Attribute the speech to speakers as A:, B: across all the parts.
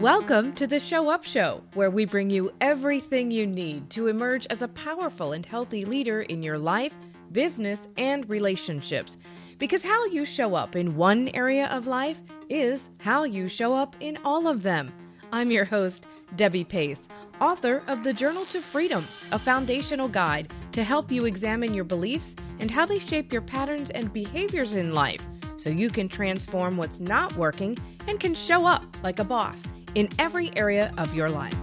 A: Welcome to the Show Up Show, where we bring you everything you need to emerge as a powerful and healthy leader in your life, business, and relationships. Because how you show up in one area of life is how you show up in all of them. I'm your host, Debbie Pace, author of The Journal to Freedom, a foundational guide to help you examine your beliefs and how they shape your patterns and behaviors in life, so you can transform what's not working and can show up like a boss in every area of your life.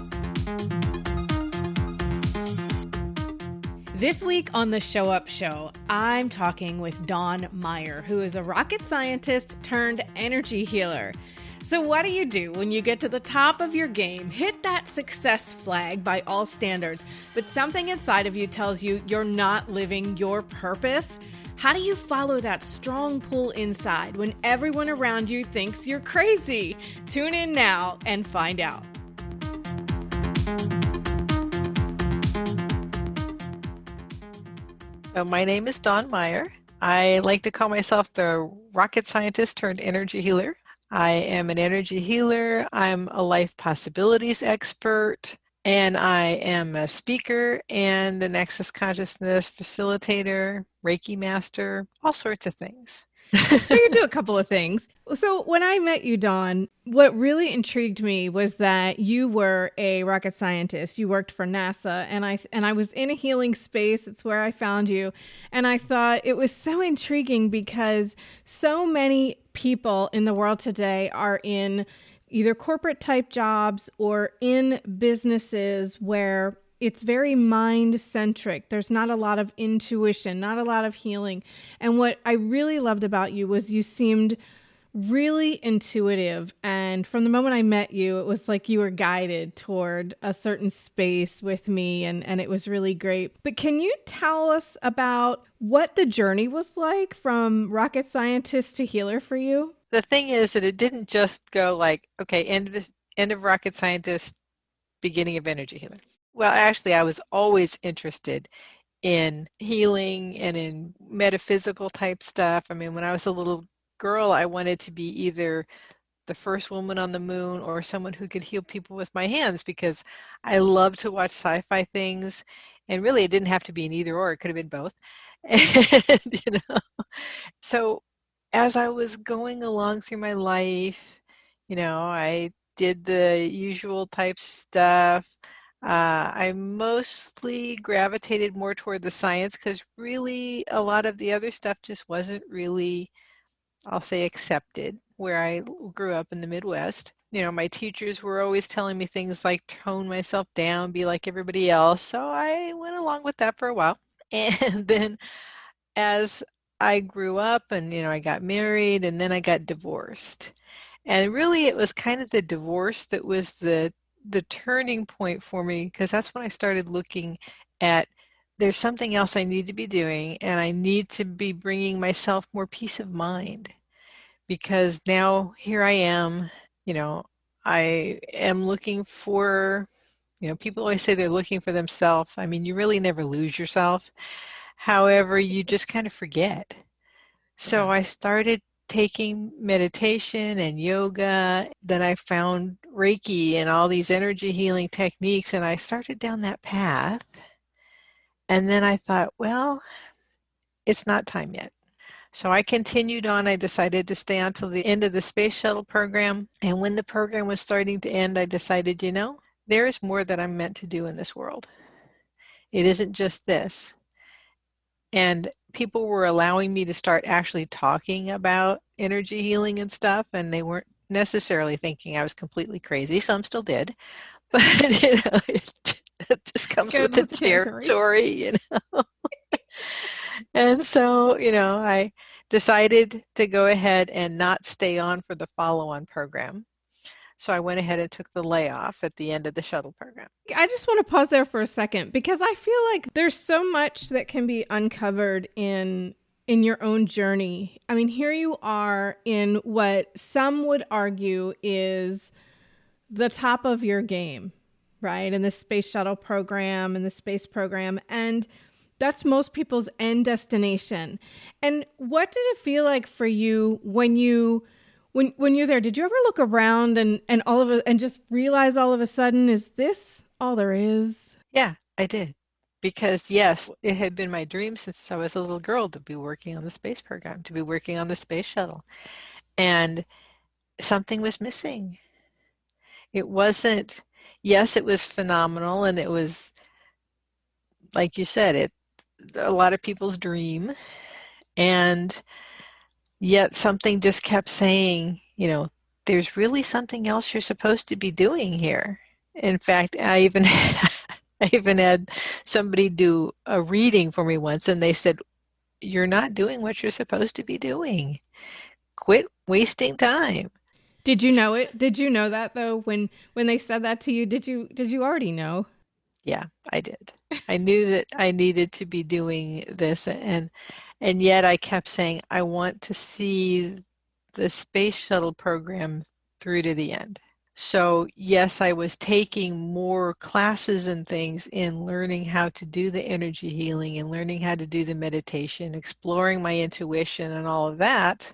A: This week on the Show Up Show, I'm talking with Dawn Meyer, who is a rocket scientist turned energy healer. So what do you do when you get to the top of your game, hit that success flag by all standards, but something inside of you tells you you're not living your purpose? How do you follow that strong pull inside when everyone around you thinks you're crazy? Tune in now and find out.
B: So my name is Dawn Meyer. I like to call myself the rocket scientist turned energy healer. I am an energy healer. I'm a life possibilities expert. And I am a speaker and an access consciousness facilitator, Reiki master, all sorts of things.
A: So you do a couple of things. So when I met you, Dawn, what really intrigued me was that you were a rocket scientist. You worked for NASA, and I was in a healing space. It's where I found you. And I thought it was so intriguing because so many people in the world today are in either corporate type jobs or in businesses where it's very mind centric. There's not a lot of intuition, not a lot of healing. And what I really loved about you was you seemed really intuitive. And from the moment I met you, it was like you were guided toward a certain space with me, and it was really great. But can you tell us about what the journey was like from rocket scientist to healer for you?
B: The thing is that it didn't just go like, okay, end of rocket scientist, beginning of energy healer. Well, actually, I was always interested in healing and in metaphysical type stuff. I mean, when I was a little girl, I wanted to be either the first woman on the moon or someone who could heal people with my hands, because I love to watch sci-fi things. And really, it didn't have to be an either or. It could have been both. And, so as I was going along through my life, I did the usual type stuff. I mostly gravitated more toward the science because really a lot of the other stuff just wasn't really, I'll say, accepted where I grew up in the Midwest. My teachers were always telling me things like tone myself down, be like everybody else. So I went along with that for a while. And then as I grew up and, I got married and then I got divorced. And really it was kind of the divorce that was the turning point for me, because that's when I started looking at there's something else I need to be doing, and I need to be bringing myself more peace of mind, because now here I am, I am looking for, people always say they're looking for themselves. I mean, you really never lose yourself. However, you just kind of forget. So I started taking meditation and yoga. Then I found Reiki and all these energy healing techniques, and I started down that path. And then I thought, well, it's not time yet. So I continued on. I decided to stay on till the end of the space shuttle program. And when the program was starting to end, I decided, there is more that I'm meant to do in this world. It isn't just this. And people were allowing me to start actually talking about energy healing and stuff, and they weren't necessarily thinking I was completely crazy. Some still did, but it just comes with the territory, And so, I decided to go ahead and not stay on for the follow-on program. So I went ahead and took the layoff at the end of the shuttle program.
A: I just want to pause there for a second, because I feel like there's so much that can be uncovered in your own journey. I mean, here you are in what some would argue is the top of your game, right? In the space shuttle program and the space program. And that's most people's end destination. And what did it feel like for you when you When you're there, did you ever look around and all of it and just realize all of a sudden, is this all there is?
B: Yeah, I did. Because yes, it had been my dream since I was a little girl to be working on the space program, to be working on the space shuttle. And something was missing. It wasn't, yes, it was phenomenal and it was, like you said, it a lot of people's dream. And yet something just kept saying, there's really something else you're supposed to be doing here. In fact, I even had somebody do a reading for me once and they said, "You're not doing what you're supposed to be doing. Quit wasting time."
A: Did you know it? Did you know that though when they said that to you? Did you already know?
B: Yeah, I did. I knew that I needed to be doing this and yet I kept saying, I want to see the space shuttle program through to the end. So, yes, I was taking more classes and things in learning how to do the energy healing and learning how to do the meditation, exploring my intuition and all of that,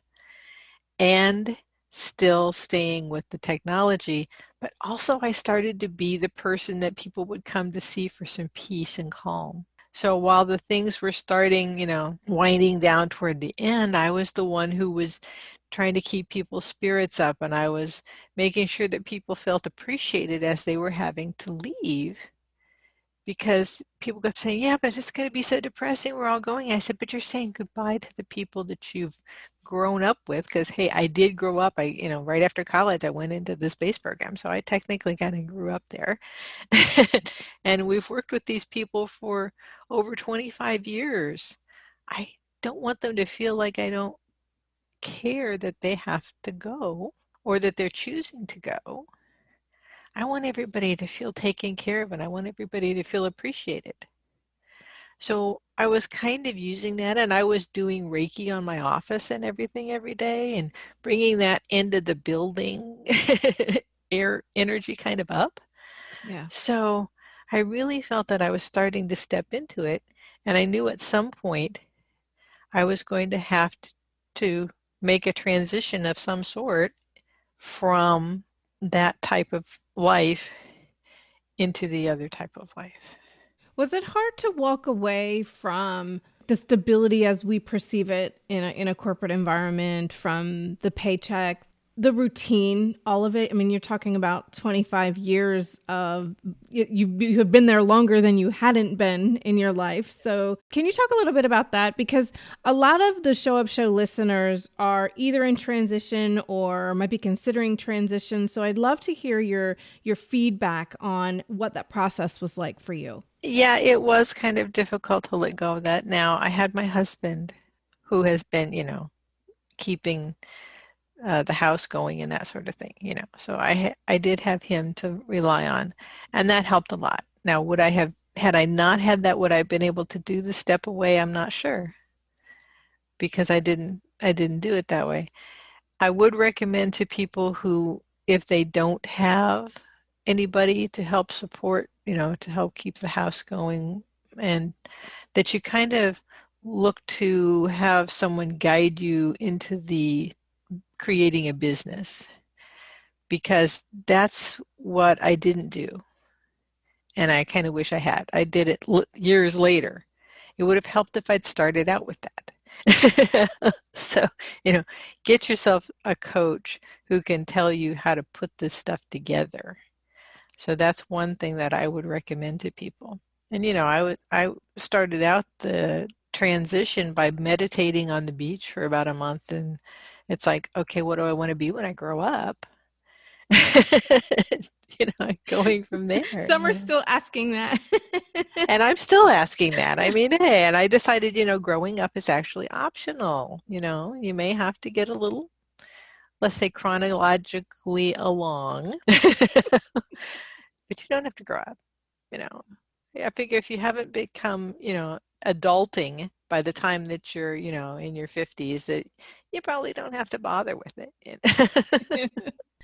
B: and still staying with the technology. But also, I started to be the person that people would come to see for some peace and calm. So while the things were starting, winding down toward the end, I was the one who was trying to keep people's spirits up and I was making sure that people felt appreciated as they were having to leave because people kept saying, yeah, but it's going to be so depressing. We're all going. I said, but you're saying goodbye to the people that you've grown up with because, hey, I did grow up. Right after college, I went into the space program. So I technically kind of grew up there. And we've worked with these people for over 25 years. I don't want them to feel like I don't care that they have to go or that they're choosing to go. I want everybody to feel taken care of and I want everybody to feel appreciated. So I was kind of using that and I was doing Reiki on my office and everything every day and bringing that into the building air energy kind of up.
A: Yeah.
B: So I really felt that I was starting to step into it and I knew at some point I was going to have to make a transition of some sort from that type of life into the other type of life.
A: Was it hard to walk away from the stability as we perceive it in a corporate environment, from the paycheck, the routine, all of it? I mean, you're talking about 25 years of you have been there longer than you hadn't been in your life. So, can you talk a little bit about that? Because a lot of the Show Up Show listeners are either in transition or might be considering transition. So, I'd love to hear your feedback on what that process was like for you.
B: Yeah, it was kind of difficult to let go of that. Now, I had my husband who has been, keeping the house going and that sort of thing. So I did have him to rely on, and that helped a lot. Now, would I have had I not had that, would I have been able to do the step away? I'm not sure because I didn't do it that way. I would recommend to people who, if they don't have anybody to help support, to help keep the house going, and that you kind of look to have someone guide you into the creating a business because that's what I didn't do. And I kind of wish I had. I did it years later. It would have helped if I'd started out with that. So, get yourself a coach who can tell you how to put this stuff together. So that's one thing that I would recommend to people. And I started out the transition by meditating on the beach for about a month and it's like, okay, what do I want to be when I grow up? Going from there,
A: Some are still asking that.
B: And I'm still asking that. I mean, hey, and I decided, growing up is actually optional. You may have to get a little, let's say, chronologically along, but you don't have to grow up, you know. I figure if you haven't become, adulting by the time that you're, in your 50s, that you probably don't have to bother with it.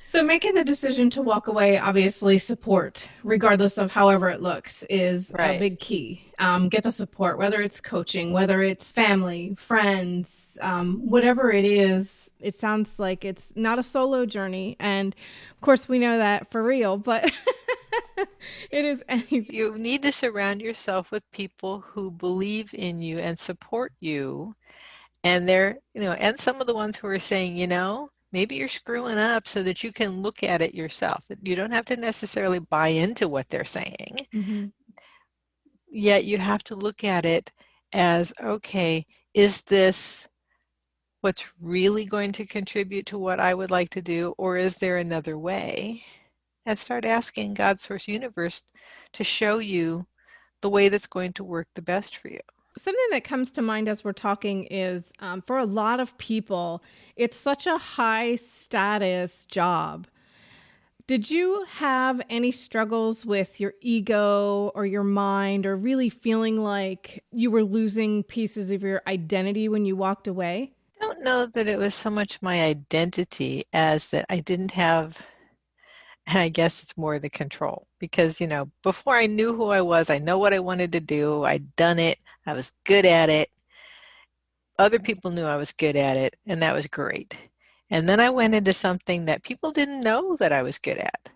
A: So making the decision to walk away, obviously support, regardless of however it looks, is a
B: Right.
A: big key. Get the support, whether it's coaching, whether it's family, friends, whatever it is. It sounds like it's not a solo journey. And of course, we know that for real, but it is anything.
B: You need to surround yourself with people who believe in you and support you. And and some of the ones who are saying, maybe you're screwing up so that you can look at it yourself. You don't have to necessarily buy into what they're saying,
A: Mm-hmm.
B: yet you have to look at it as, okay, is this what's really going to contribute to what I would like to do, or is there another way? And start asking God, Source, Universe to show you the way that's going to work the best for you.
A: Something that comes to mind as we're talking is for a lot of people, it's such a high status job. Did you have any struggles with your ego or your mind, or really feeling like you were losing pieces of your identity when you walked away?
B: I don't know that it was so much my identity as that I didn't have, and I guess it's more the control. Because, before I knew who I was, I know what I wanted to do, I'd done it, I was good at it. Other people knew I was good at it, and that was great. And then I went into something that people didn't know that I was good at.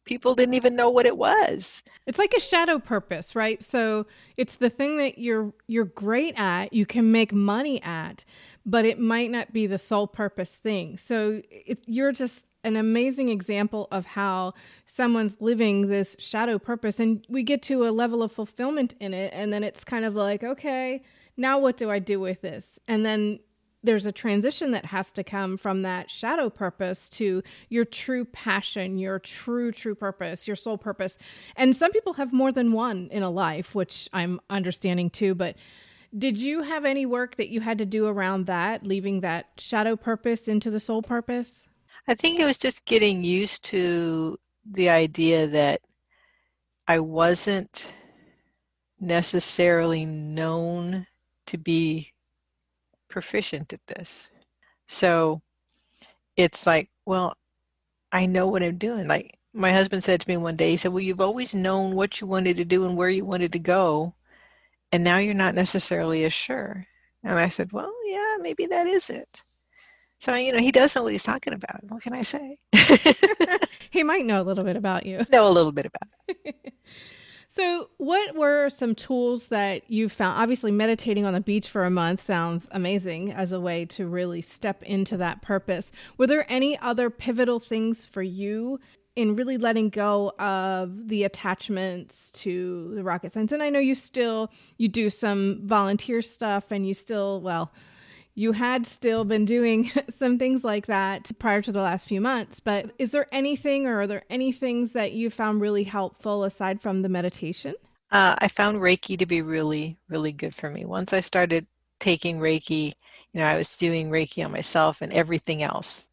B: People didn't even know what it was.
A: It's like a shadow purpose, right? So it's the thing that you're great at, you can make money at, but it might not be the sole purpose thing. So you're just an amazing example of how someone's living this shadow purpose, and we get to a level of fulfillment in it, and then it's kind of like, okay, now what do I do with this? And then there's a transition that has to come from that shadow purpose to your true passion, your true purpose, your soul purpose. And some people have more than one in a life, which I'm understanding too. But did you have any work that you had to do around that, leaving that shadow purpose into the soul purpose?
B: I think it was just getting used to the idea that I wasn't necessarily known to be proficient at this. So it's like, well, I know what I'm doing. Like my husband said to me one day, he said, well, you've always known what you wanted to do and where you wanted to go, and now you're not necessarily as sure. And I said, well, yeah, maybe that is it. So, he does know what he's talking about. What can I say?
A: He might know a little bit about you.
B: Know a little bit about it.
A: So, what were some tools that you found? Obviously, meditating on the beach for a month sounds amazing as a way to really step into that purpose. Were there any other pivotal things for you in really letting go of the attachments to the rocket science? And I know you do some volunteer stuff, and you had still been doing some things like that prior to the last few months, but is there anything, or are there any things that you found really helpful aside from the meditation?
B: I found Reiki to be really, really good for me. Once I started taking Reiki, I was doing Reiki on myself and everything else,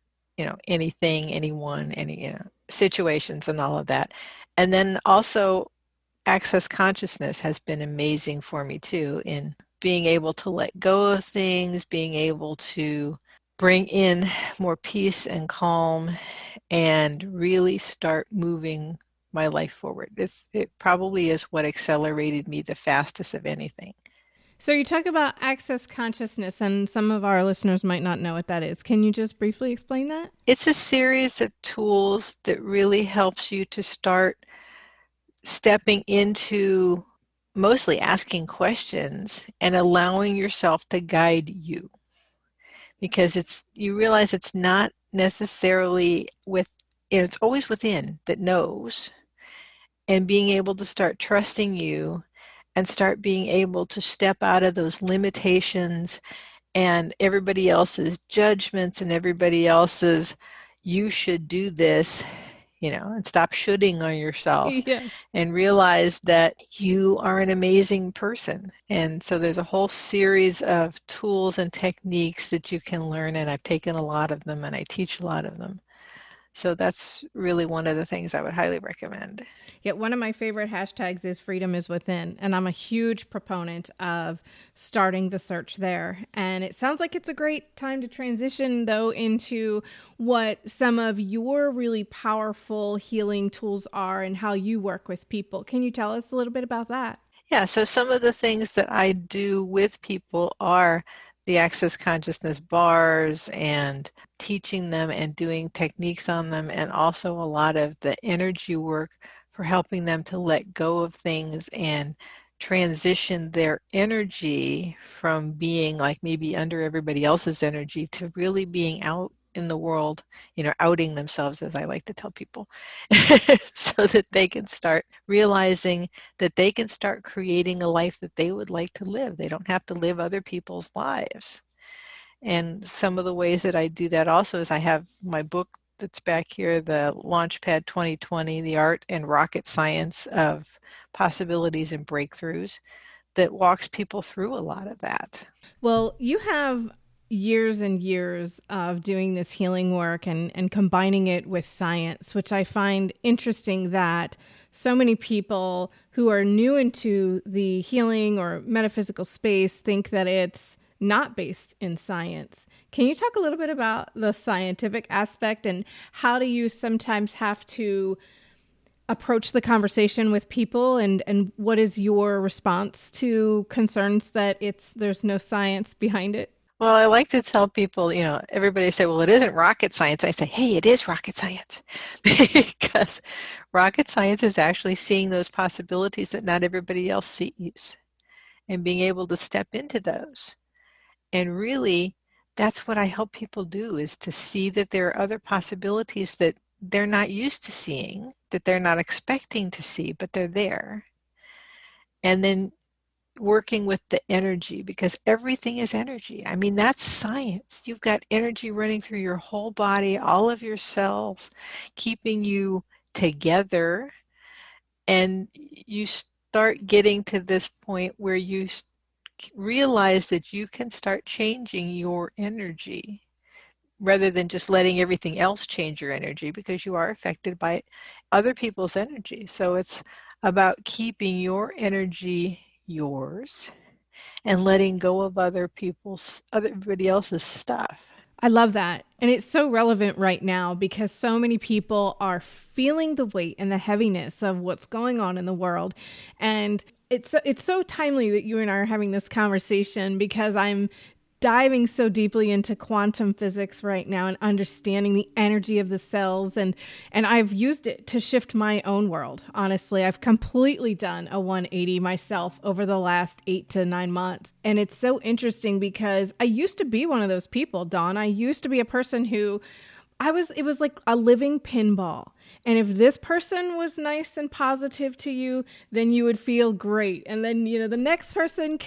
B: anything, anyone, any, situations and all of that. And then also Access Consciousness has been amazing for me too, in being able to let go of things, being able to bring in more peace and calm and really start moving my life forward. It probably is what accelerated me the fastest of anything.
A: So you talk about access consciousness, and some of our listeners might not know what that is. Can you just briefly explain that?
B: It's a series of tools that really helps you to start stepping into mostly asking questions and allowing yourself to guide you, because you realize it's not necessarily it's always within that knows, and being able to start trusting you and start being able to step out of those limitations and everybody else's judgments and everybody else's you should do this, and stop shoulding on yourself
A: Yes.
B: and realize that you are an amazing person. And so there's a whole series of tools and techniques that you can learn, and I've taken a lot of them and I teach a lot of them. So that's really one of the things I would highly recommend.
A: Yet one of my favorite hashtags is freedom is within. And I'm a huge proponent of starting the search there. And it sounds like it's a great time to transition, though, into what some of your really powerful healing tools are and how you work with people. Can you tell us a little bit about that?
B: Yeah, so some of the things that I do with people are the access consciousness bars and teaching them and doing techniques on them, and also a lot of the energy work for helping them to let go of things and transition their energy from being like maybe under everybody else's energy to really being out in the world, outing themselves, as I like to tell people, so that they can start realizing that they can start creating a life that they would like to live. They don't have to live other people's lives. And some of the ways that I do that also is I have my book that's back here, the Launchpad 2020, The Art and Rocket Science of Possibilities and Breakthroughs, that walks people through a lot of that.
A: Well, you have years and years of doing this healing work and combining it with science, which I find interesting that so many people who are new into the healing or metaphysical space think that it's not based in science. Can you talk a little bit about the scientific aspect and how do you sometimes have to approach the conversation with people and what is your response to concerns that there's no science behind it?
B: Well, I like to tell people, everybody say, well, it isn't rocket science. I say, hey, it is rocket science. Because rocket science is actually seeing those possibilities that not everybody else sees and being able to step into those. And really, that's what I help people do, is to see that there are other possibilities that they're not used to seeing, that they're not expecting to see, but they're there. And then working with the energy, because everything is energy. I mean, that's science. You've got energy running through your whole body, all of your cells, keeping you together. And you start getting to this point where you realize that you can start changing your energy rather than just letting everything else change your energy, because you are affected by other people's energy. So it's about keeping your energy yours and letting go of everybody else's stuff.
A: I love that. And it's so relevant right now because so many people are feeling the weight and the heaviness of what's going on in the world. And it's so timely that you and I are having this conversation because I'm diving so deeply into quantum physics right now and understanding the energy of the cells and I've used it to shift my own world. Honestly, I've completely done a 180 myself over the last 8 to 9 months. And it's so interesting because I used to be one of those people, Dawn. I used to be a person who it was like a living pinball. And if this person was nice and positive to you, then you would feel great. And then, the next person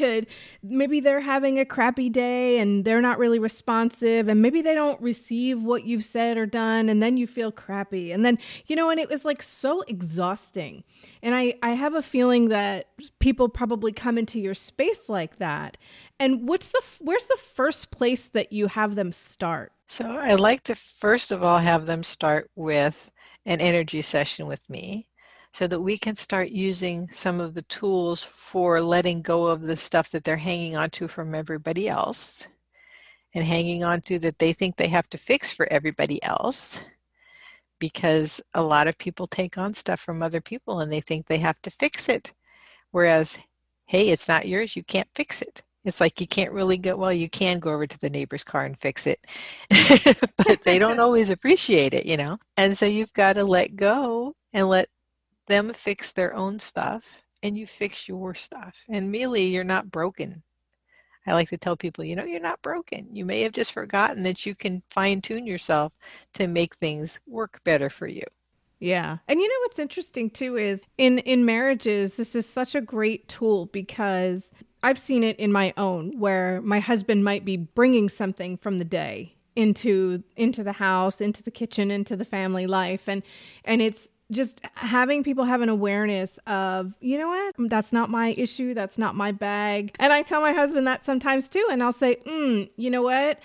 A: maybe they're having a crappy day and they're not really responsive and maybe they don't receive what you've said or done. And then you feel crappy. And then, and it was like so exhausting. And I have a feeling that people probably come into your space like that. And where's the first place that you have them start?
B: So I like to first of all have them start with an energy session with me so that we can start using some of the tools for letting go of the stuff that they're hanging on to from everybody else and hanging on to that they think they have to fix for everybody else, because a lot of people take on stuff from other people and they think they have to fix it. Whereas, hey, it's not yours, you can't fix it. It's like you can't really you can go over to the neighbor's car and fix it, but they don't always appreciate it, And so you've got to let go and let them fix their own stuff and you fix your stuff. And really, you're not broken. I like to tell people, you're not broken. You may have just forgotten that you can fine tune yourself to make things work better for you.
A: Yeah. And what's interesting too is in marriages, this is such a great tool because I've seen it in my own where my husband might be bringing something from the day into the house, into the kitchen, into the family life. And it's just having people have an awareness of, that's not my issue. That's not my bag. And I tell my husband that sometimes too. And I'll say, you know what?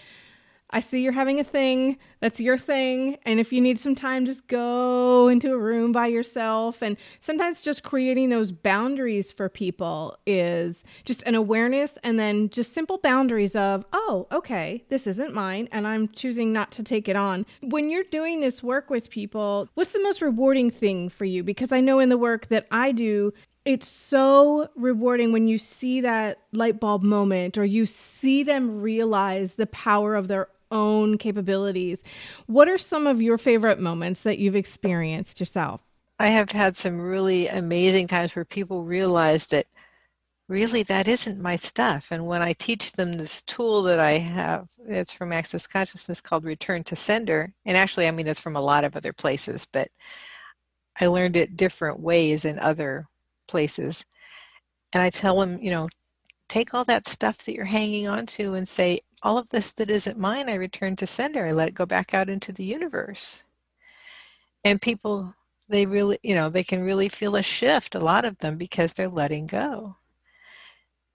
A: I see you're having a thing. That's your thing. And if you need some time, just go into a room by yourself. And sometimes just creating those boundaries for people is just an awareness and then just simple boundaries of, oh, okay, this isn't mine and I'm choosing not to take it on. When you're doing this work with people, what's the most rewarding thing for you? Because I know in the work that I do, It's so rewarding when you see that light bulb moment or you see them realize the power of their own capabilities. What are some of your favorite moments that you've experienced yourself?
B: I have had some really amazing times where people realize that really that isn't my stuff. And when I teach them this tool that I have, it's from Access Consciousness called Return to Sender. And actually, I mean, it's from a lot of other places, but I learned it different ways in other places. And I tell them, take all that stuff that you're hanging on to and say, all of this that isn't mine, I return to sender. I let it go back out into the universe. And people, they really, they can really feel a shift, a lot of them, because they're letting go.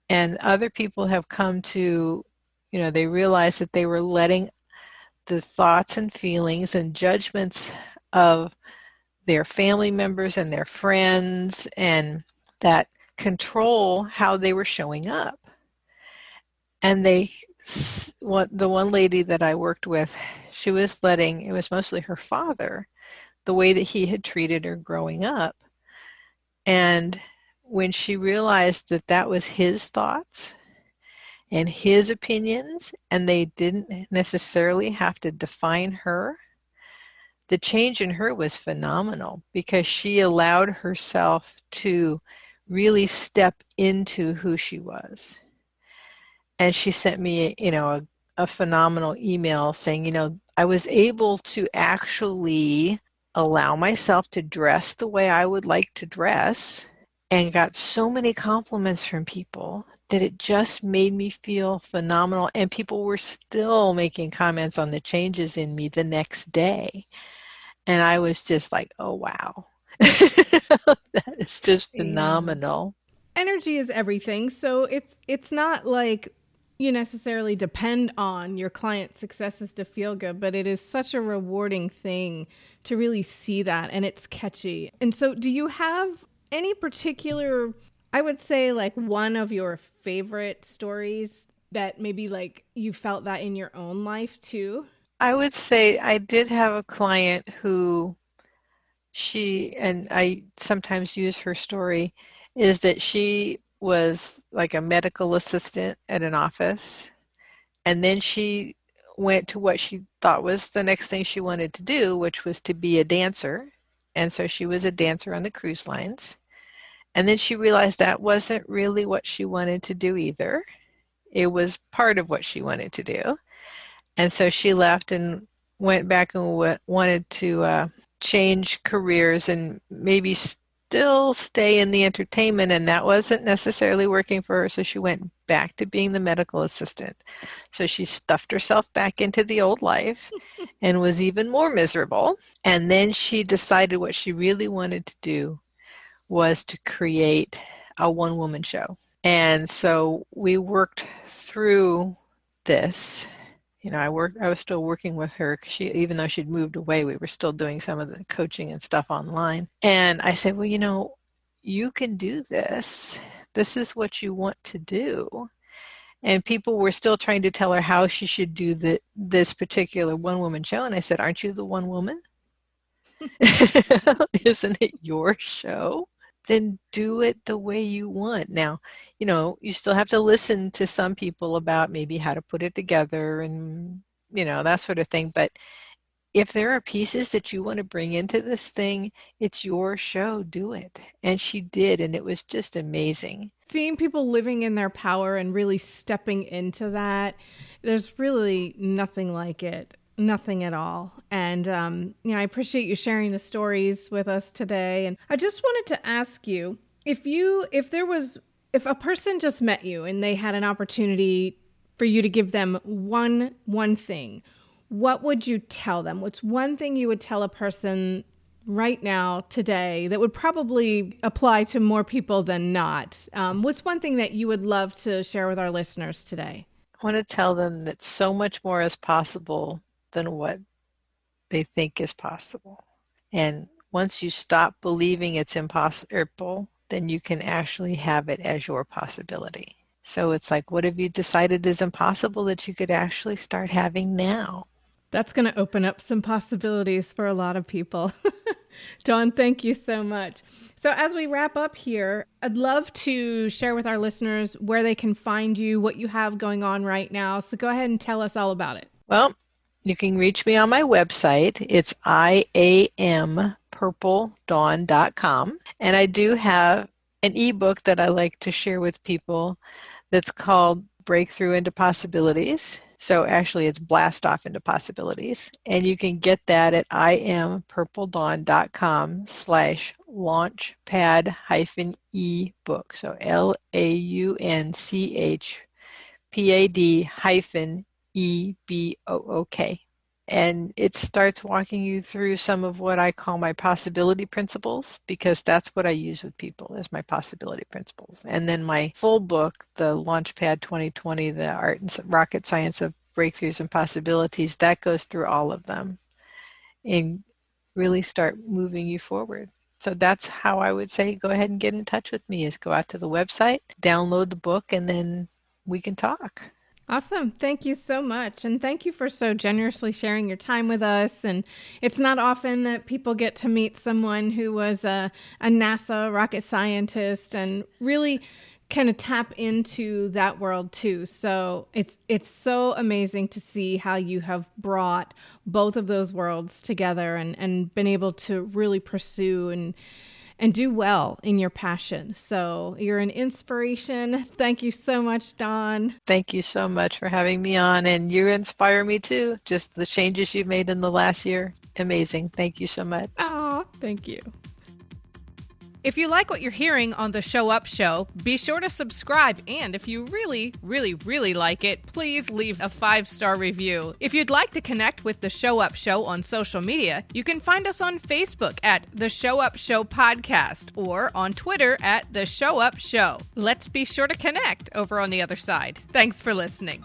B: And other people have come to, they realize that they were letting the thoughts and feelings and judgments of their family members and their friends and that control how they were showing up. And the one lady that I worked with, she was letting, it was mostly her father, the way that he had treated her growing up. And when she realized that that was his thoughts and his opinions, and they didn't necessarily have to define her, the change in her was phenomenal because she allowed herself to really step into who she was. And she sent me, a phenomenal email saying, I was able to actually allow myself to dress the way I would like to dress and got so many compliments from people that it just made me feel phenomenal. And people were still making comments on the changes in me the next day. And I was just like, oh, wow. That is just
A: Yeah.
B: phenomenal.
A: Energy is everything, so it's not like you necessarily depend on your client's successes to feel good, but it is such a rewarding thing to really see that, and it's catchy. And so do you have any particular, I would say, like one of your favorite stories that maybe like you felt that in your own life too?
B: I would say I did have a client who and I sometimes use her story, is that she was like a medical assistant at an office, and then she went to what she thought was the next thing she wanted to do, which was to be a dancer. And so she was a dancer on the cruise lines. And then she realized that wasn't really what she wanted to do either. It was part of what she wanted to do. And so she left and went back and wanted to change careers and maybe still stay in the entertainment. And that wasn't necessarily working for her. So she went back to being the medical assistant. So she stuffed herself back into the old life and was even more miserable. And then she decided what she really wanted to do was to create a one-woman show. And so we worked through this. I was still working with her. Even though she'd moved away, we were still doing some of the coaching and stuff online. And I said, well, you can do this. This is what you want to do. And people were still trying to tell her how she should do this particular one-woman show. And I said, aren't you the one woman? Isn't it your show? Then do it the way you want. Now, you still have to listen to some people about maybe how to put it together and, that sort of thing. But if there are pieces that you want to bring into this thing, it's your show, do it. And she did, and it was just amazing.
A: Seeing people living in their power and really stepping into that, there's really nothing like it. Nothing at all. And, I appreciate you sharing the stories with us today. And I just wanted to ask you if a person just met you and they had an opportunity for you to give them one thing, what would you tell them? What's one thing you would tell a person right now, today, that would probably apply to more people than not? What's one thing that you would love to share with our listeners today?
B: I want to tell them that so much more is possible than what they think is possible. And once you stop believing it's impossible, then you can actually have it as your possibility. So it's like, what have you decided is impossible that you could actually start having now?
A: That's going to open up some possibilities for a lot of people. Dawn, thank you so much. So, as we wrap up here, I'd love to share with our listeners where they can find you, what you have going on right now. So, go ahead and tell us all about it.
B: Well, you can reach me on my website. It's iampurpledawn.com. And I do have an ebook that I like to share with people that's called Breakthrough into Possibilities. So actually it's Blast Off into Possibilities. And you can get that at iampurpledawn.com/launchpad-ebook. So LAUNCHPAD-EBOOK. And it starts walking you through some of what I call my possibility principles, because that's what I use with people is my possibility principles. And then my full book, the Launchpad 2020, the Art and Rocket Science of Breakthroughs and Possibilities, that goes through all of them and really start moving you forward. So that's how I would say go ahead and get in touch with me, is go out to the website, download the book, and then we can talk.
A: Awesome. Thank you so much. And thank you for so generously sharing your time with us. And it's not often that people get to meet someone who was a NASA rocket scientist and really kind of tap into that world too. So it's so amazing to see how you have brought both of those worlds together and been able to really pursue and do well in your passion. So you're an inspiration. Thank you so much, Dawn.
B: Thank you so much for having me on, and you inspire me too. Just the changes you've made in the last year. Amazing. Thank you so much.
A: Oh, thank you.
C: If you like what you're hearing on the Show Up Show, be sure to subscribe. And if you really, really, really like it, please leave a 5-star review. If you'd like to connect with the Show Up Show on social media, you can find us on Facebook at the Show Up Show Podcast or on Twitter at the Show Up Show. Let's be sure to connect over on the other side. Thanks for listening.